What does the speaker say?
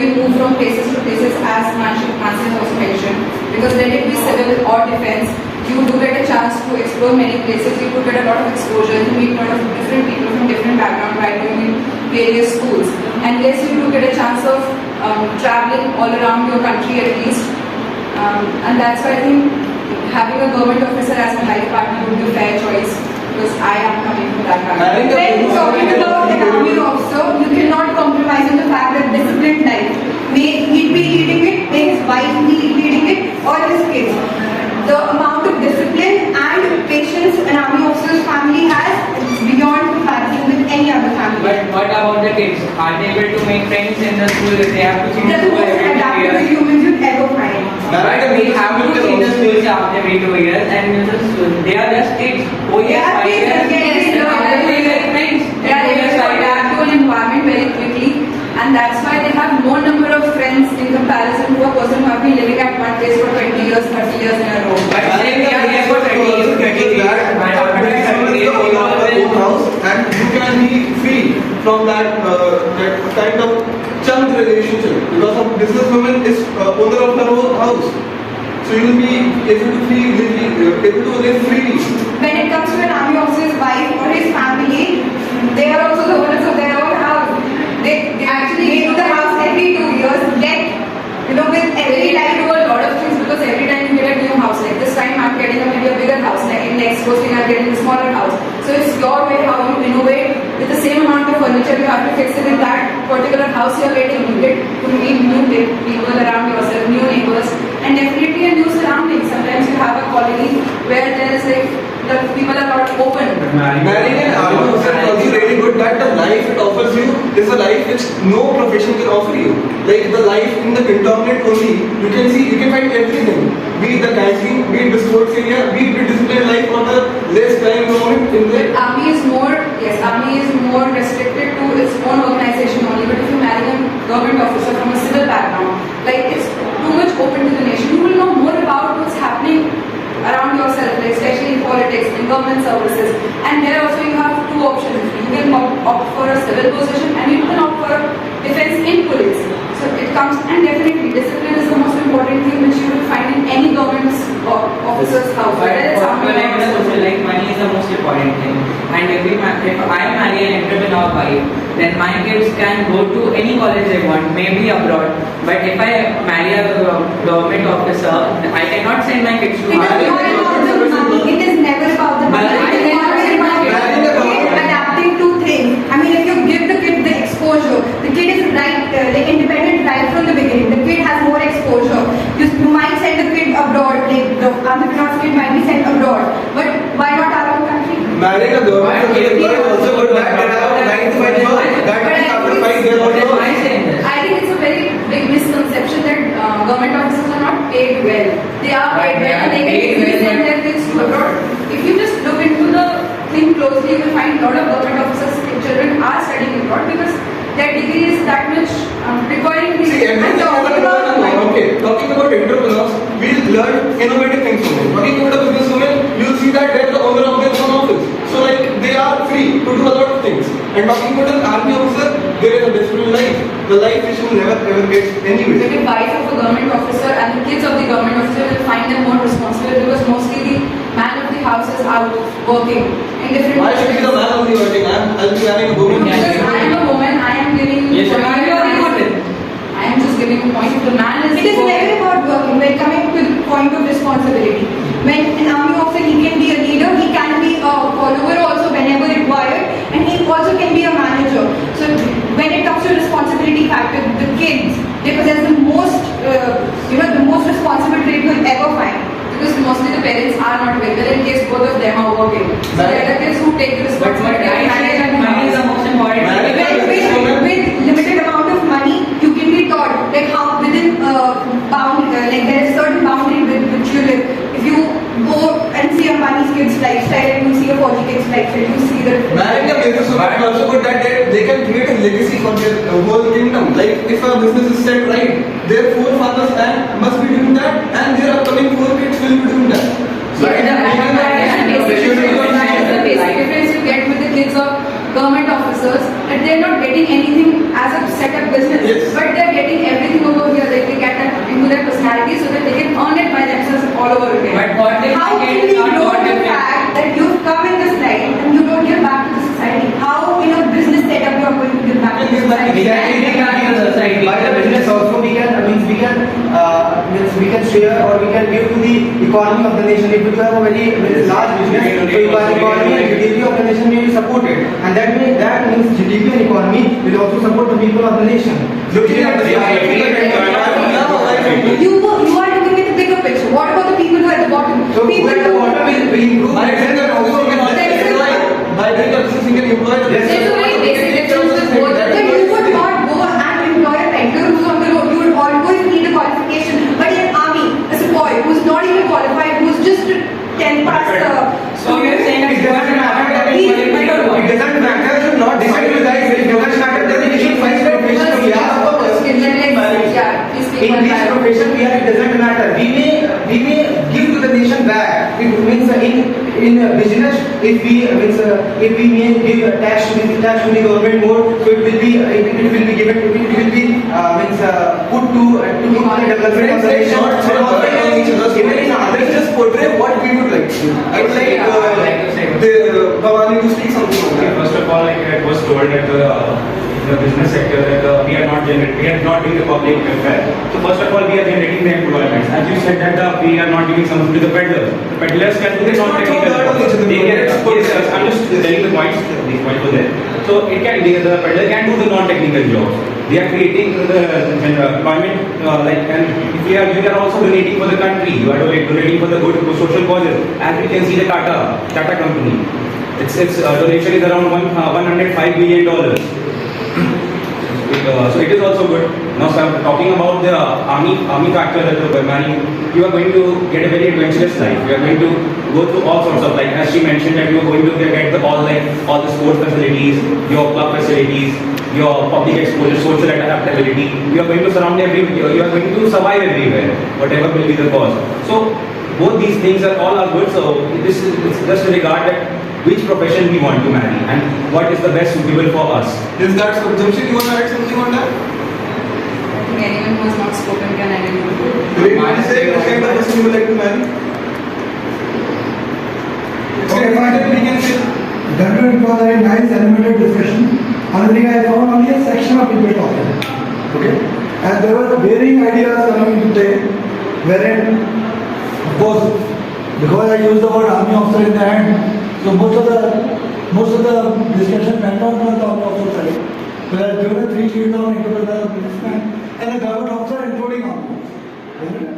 you move from places to places, as Mansi has also mentioned, because let it be civil or defense, you do get a chance to explore many places, you do get a lot of exposure, you meet a lot of different people from different backgrounds while doing in various schools. And yes, you do get a chance of traveling all around your country at least. And that's why I think having a government officer as my life partner would be a fair choice, because I am coming from that background. When talking about an army officer, you cannot compromise on the fact that disciplined life. May he be leading it, may his wife be leading it, or his kids. The amount of discipline and patience an army officer's family has is beyond comparison with any other family. But what about the kids? Are they able to make friends in the school if they have to change They're the school most every 2 adaptable years? humans you'd ever find. But we have to change the schools after every 2 years, and they are just kids. 4 years, Yeah, 5 kids, years, yes, they are doing their friends. They are able to adapt to an environment very quickly, and that's why they have more number of friends in comparison to a person who have been living at one place for 20 years, 30 years in a row. But say we are there for 20 years, 30 years, and after that 30 years, we all will. house, and you can be free from that kind of chunk relationship, because a businesswoman is owner of her own house, so you will be able to live freely. When it comes to an army officer's wife or his family, they are also the owners of their own house. They actually leave the house every 2 years, get, with every They life. do a lot of things, because every time you get a new house, like this time I'm getting maybe a bigger house, like in next posting I'm getting a smaller house. So it's your way how you innovate. With the same amount of furniture you have to fix it in that particular house you're getting. You get to meet new people around yourself, new neighbors, and definitely a new surroundings. Sometimes you have a colony where there is like the people are not open. Marrying an army officer is also really good that the life it offers you is a life which no profession can offer you. Like the life in the cantonment only, you can find everything. Be it the canteen, be it the sports area, be it the disciplined life or the less crime environment in the Army is more restricted to its own organization only. But if you marry a government officer from a civil background, like it's too much open to the nation, you will know more about what's happening around yourself, like especially in politics, in government services. And there also you have two options. You can opt for a civil position, and you can opt for defense in police. So it comes, and definitely discipline is the most important thing which you will find in any government officer's house. But Whether it's for army in the or social life, money is the most important thing. And if I marry an entrepreneur wife, then my kids can go to any college they want, maybe abroad. But if I marry a government officer, I cannot send my kids to It is not Harvard. about the money. It is never about the money. But It is always about the kid adapting to things. I mean, if you give the kid the exposure, the kid is independent right from the beginning. The kid has more exposure. You might send the kid abroad. Like the entrepreneur's kid might be sent abroad. But why not our own country? marrying a government officer is also good that they have a 9 to 5 job. That means after 5 years or so. I think it's a very big misconception that government officers are not paid well. They are paid well and they can easily send their kids to abroad. If you just look into the thing closely, you will find a lot of government officers' children are studying abroad because their degree is that much requiring. See, everything talking about entrepreneurs, we'll learn innovative things from them. Talking about a businesswoman, you'll see that they're the owner of their own office. So like they are free to do a lot of things. And talking about an army officer, there is a different life. The life which will never ever get anyway. The wife of a government officer and the kids of the government officer will find them more responsible because mostly the man of the house is out working in different. Why should be the man only working? I'll be marrying a woman. Because I am a woman, I am giving. Yes, sir. I am just giving a point. If the man is. It is never about working. We're coming to the point of responsibility. When an army officer, he can be a leader, he can be a follower also whenever required, and he also can be a manager. So when it comes to responsibility factor, the kids, they possess the most, the most responsible trait you'll ever find. Because mostly the parents are not available in case both of them are working. So they are the kids who take the But responsibility of managing the money is the house. most important. With limited amount of money, you can be taught like how within there is certain boundary with which you live. If you go and see a money kid's lifestyle and you see a 40 kid's lifestyle, you see the Marrying a businesswoman is also good that they can create a legacy for their whole kingdom. Like if a business is set right, their forefathers must be doing that, and their upcoming 4 kids will be doing that. So The basic difference you get with the kids of government officers that they are not getting anything as a set up business, Yes. but they are getting everything society so that they can earn it by themselves all over again. But what if How my can kid we is not ignore the motivated? fact that you've come in this life and you don't give back to the society? How in a business setup you are going to give back to the society? Exactly. We can give the society. By the business also we can we can share or we can give to the economy of the nation. If you have a very large business, so economy and GDP of the nation will be supported, and that means GDP and economy will also support the people of the nation. Looking at the You are looking at the bigger picture. What about the people who are at the bottom? So People when the who water will improve, by doing that also you can employ. By doing that also you can employ the Yes. There's a very basic difference with both. Then you would not go and employ a peddler who's on the road. You would always need a qualification. But in army, as a boy who's not even qualified, who's just 10 past So you're saying that it doesn't matter that he qualified or what? it doesn't matter, should not decide to guys, it doesn't matter that we should find profession we are. Yeah, please speak In one which by one. profession we are, it doesn't matter. We may give to the nation back. It means in business, if we may give tax to the government more, so it will be given. It will be put to the development of the nation. Even in Let's others, just portray what we would like to do. I would like Bhavani to speak something on Okay, that. first of all, like I was told that the business sector that we are not doing the public welfare. So first of all, we are generating the employment. As you said that we are not giving something to the peddlers. The peddlers can do the It's not non-technical so bad jobs. only, They can, it's good. yes, I'm just telling the points. These points were there. So it can the peddler can do the non-technical jobs. They are creating the employment and if we are also donating for the country. You are donating for the good social causes. As we can see the Tata company. Its donation is around $105 billion. So it is also good. Now, so I'm talking about the army factor that the Bhavani, you are going to get a very adventurous life. You are going to go through all sorts of, like as she mentioned, that you are going to get all the sports facilities, your club facilities, your public exposure, social adaptability. You are going to surround everywhere. You are going to survive everywhere, whatever will be the cause. So both these things are good. So this is just to regard that which profession we want to marry and what is the best suitable for us. Is that so? Jamshid, you want to add something on that? I think anyone who has not spoken can identify. Great. Want to say what kind of person you would like to marry? Okay, fine. We can say. Definitely, it was a very nice animated discussion. Only thing I found only a section of people talking. Okay? And there were varying ideas coming into play, wherein, of course, because I used the word army officer in the end, so most of the discussion went on to the army officer side. So I have given a 3 sheets on into the businessman and a government officer, including army officer.